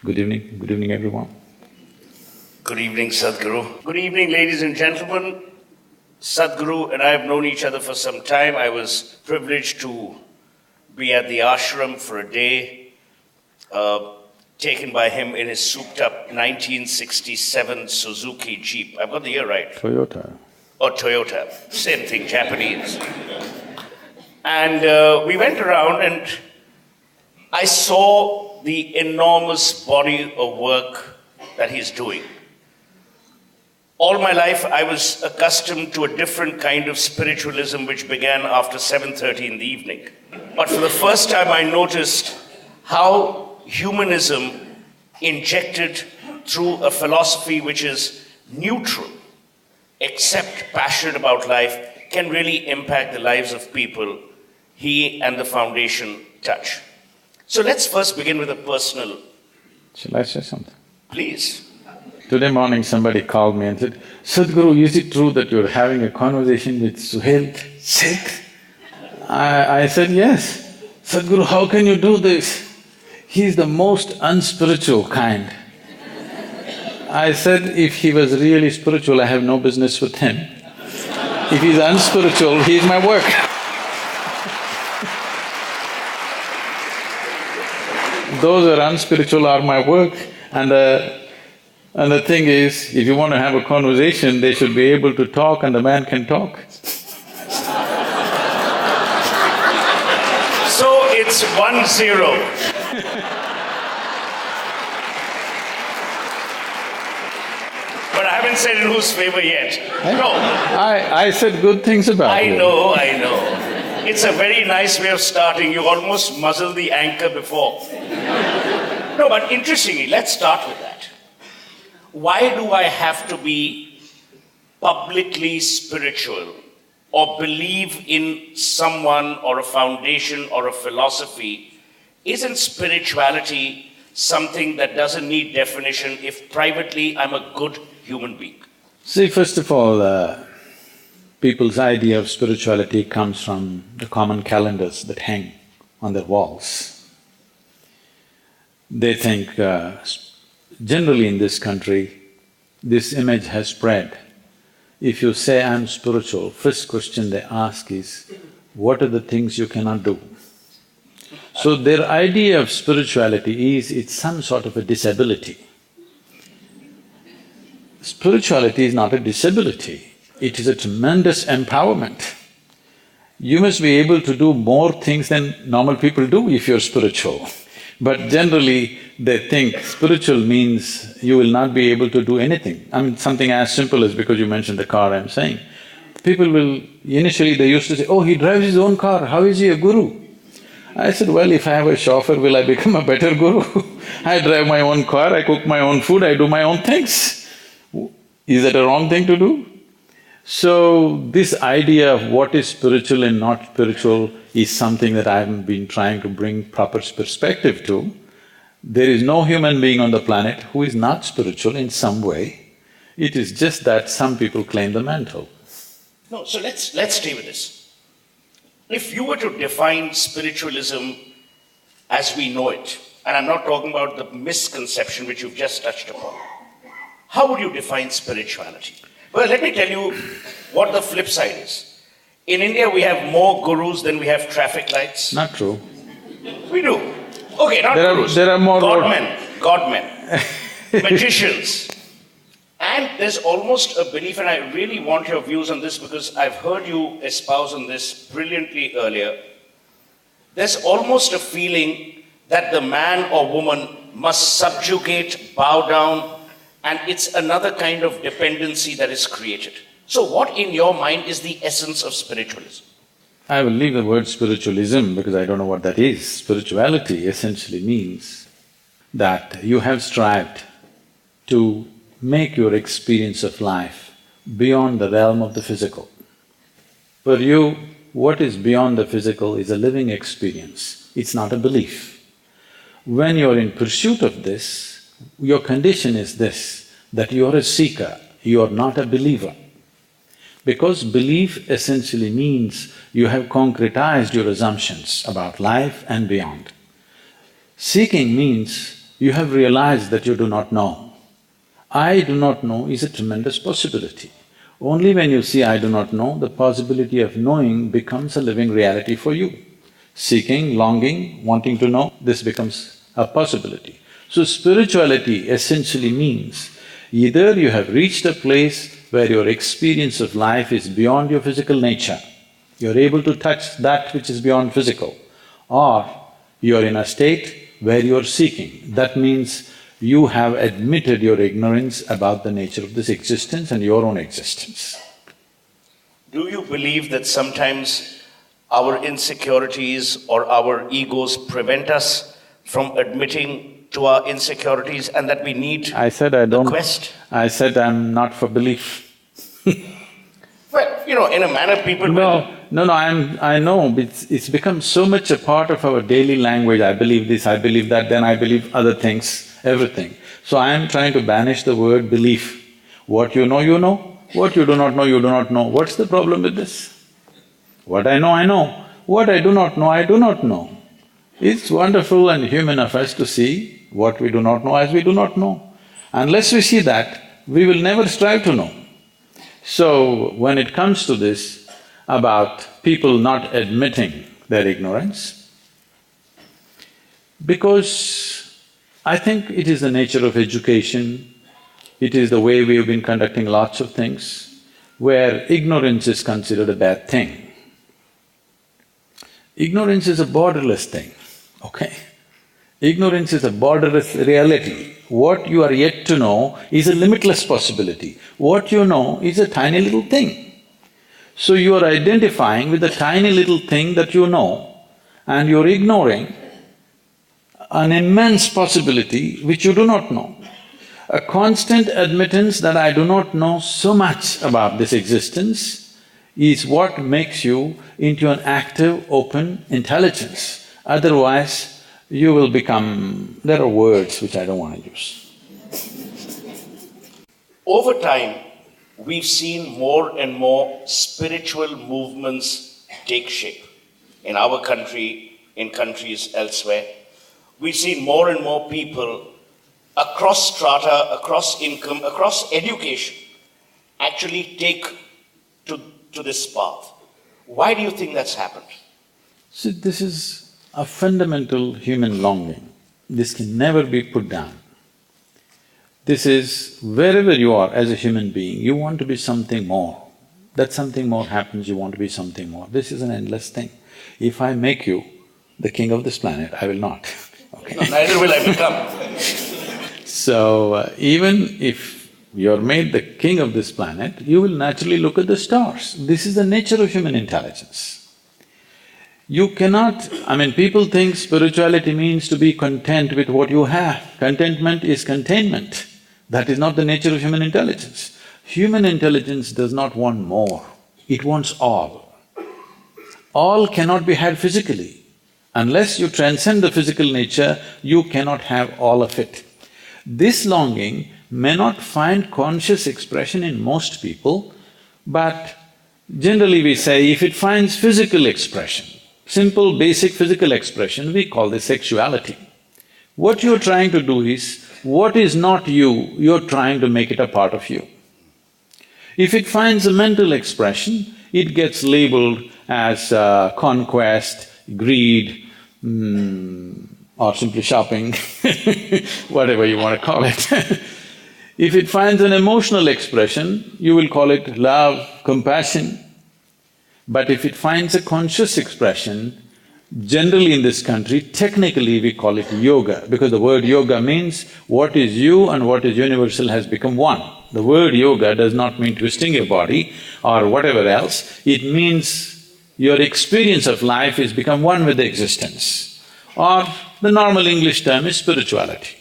Good evening everyone. Good evening, Sadhguru. Good evening, ladies and gentlemen. Sadhguru and I have known each other for some time. I was privileged to be at the ashram for a day, taken by him in his souped-up 1967 Suzuki Jeep. I've got the year right. Toyota. Or Toyota, same thing, Japanese. And we went around and I saw the enormous body of work that he's doing. All my life, I was accustomed to a different kind of spiritualism which began after 7:30 in the evening. But for the first time, I noticed how humanism injected through a philosophy which is neutral, except passionate about life, can really impact the lives of people he and the foundation touch. So let's first begin with a personal… Shall I say something? Please. Today morning somebody called me and said, Sadhguru, is it true that you're having a conversation with Suhail Sheikh? I said, yes. Sadhguru, how can you do this? He's the most unspiritual kind. I said, if he was really spiritual, I have no business with him. If he's unspiritual, he's my work. Those who are unspiritual are my work, and the thing is, if you want to have a conversation, they should be able to talk and the man can talk. So it's 1-0. But I haven't said in whose favor yet. No. I said good things about you. I know. It's a very nice way of starting. You almost muzzled the anchor before. No, but interestingly, let's start with that. Why do I have to be publicly spiritual or believe in someone or a foundation or a philosophy? Isn't spirituality something that doesn't need definition if privately I'm a good human being? See, first of all, people's idea of spirituality comes from the common calendars that hang on their walls. They think, generally in this country, this image has spread. If you say, I'm spiritual, first question they ask is, what are the things you cannot do? So their idea of spirituality is, it's some sort of a disability. Spirituality is not a disability, it is a tremendous empowerment. You must be able to do more things than normal people do if you're spiritual. But generally, they think spiritual means you will not be able to do anything. I mean, something as simple as, because you mentioned the car, I'm saying, people will… initially they used to say, oh, he drives his own car, how is he a guru? I said, well, if I have a chauffeur, will I become a better guru? I drive my own car, I cook my own food, I do my own things. Is that a wrong thing to do? So, this idea of what is spiritual and not spiritual is something that I've been trying to bring proper perspective to. There is no human being on the planet who is not spiritual in some way. It is just that some people claim the mantle. No, so let's stay with this. If you were to define spiritualism as we know it, and I'm not talking about the misconception which you've just touched upon, how would you define spirituality? Well, let me tell you what the flip side is. In India, we have more gurus than we have traffic lights. Not true. We do. Okay, not gurus. There are more… godmen, magicians. And there's almost a belief, and I really want your views on this because I've heard you espouse on this brilliantly earlier. There's almost a feeling that the man or woman must subjugate, bow down, and it's another kind of dependency that is created. So what in your mind is the essence of spiritualism? I will leave the word spiritualism because I don't know what that is. Spirituality essentially means that you have strived to make your experience of life beyond the realm of the physical. For you, what is beyond the physical is a living experience, it's not a belief. When you're in pursuit of this, your condition is this, that you're a seeker, you're not a believer. Because belief essentially means you have concretized your assumptions about life and beyond. Seeking means you have realized that you do not know. I do not know is a tremendous possibility. Only when you see I do not know, the possibility of knowing becomes a living reality for you. Seeking, longing, wanting to know, this becomes a possibility. So spirituality essentially means either you have reached a place where your experience of life is beyond your physical nature, you're able to touch that which is beyond physical, or you're in a state where you're seeking. That means you have admitted your ignorance about the nature of this existence and your own existence. Do you believe that sometimes our insecurities or our egos prevent us from admitting to our insecurities and that we need I said I don't… the quest? I said I'm not for belief. Well, in a manner people will… No, I know, it's become so much a part of our daily language. I believe this, I believe that, then I believe other things, everything. So I am trying to banish the word belief. What you know, you know. What you do not know, you do not know. What's the problem with this? What I know, I know. What I do not know, I do not know. It's wonderful and human of us to see what we do not know as we do not know. Unless we see that, we will never strive to know. So, when it comes to this about people not admitting their ignorance, because I think it is the nature of education, it is the way we have been conducting lots of things, where ignorance is considered a bad thing. Ignorance is a borderless thing, okay? Ignorance is a borderless reality. What you are yet to know is a limitless possibility. What you know is a tiny little thing. So you are identifying with the tiny little thing that you know, and you're ignoring an immense possibility which you do not know. A constant admittance that I do not know so much about this existence is what makes you into an active, open intelligence. Otherwise, you will become… there are words which I don't want to use. Over time, we've seen more and more spiritual movements take shape in our country, in countries elsewhere. We've seen more and more people across strata, across income, across education, actually take to this path. Why do you think that's happened? See, this is a fundamental human longing. This can never be put down. This is… wherever you are as a human being, you want to be something more. That something more happens, you want to be something more. This is an endless thing. If I make you the king of this planet, I will not, okay? No, neither will I become. So, even if you're made the king of this planet, you will naturally look at the stars. This is the nature of human intelligence. You cannot… people think spirituality means to be content with what you have. Contentment is containment. That is not the nature of human intelligence. Human intelligence does not want more, it wants all. All cannot be had physically. Unless you transcend the physical nature, you cannot have all of it. This longing may not find conscious expression in most people, but generally we say if it finds physical expression, simple, basic physical expression, we call this sexuality. What you're trying to do is, what is not you, you're trying to make it a part of you. If it finds a mental expression, it gets labeled as conquest, greed, or simply shopping, whatever you want to call it. If it finds an emotional expression, you will call it love, compassion. But if it finds a conscious expression, generally in this country, technically we call it yoga, because the word yoga means what is you and what is universal has become one. The word yoga does not mean twisting your body or whatever else, it means your experience of life is become one with the existence. Or the normal English term is spirituality.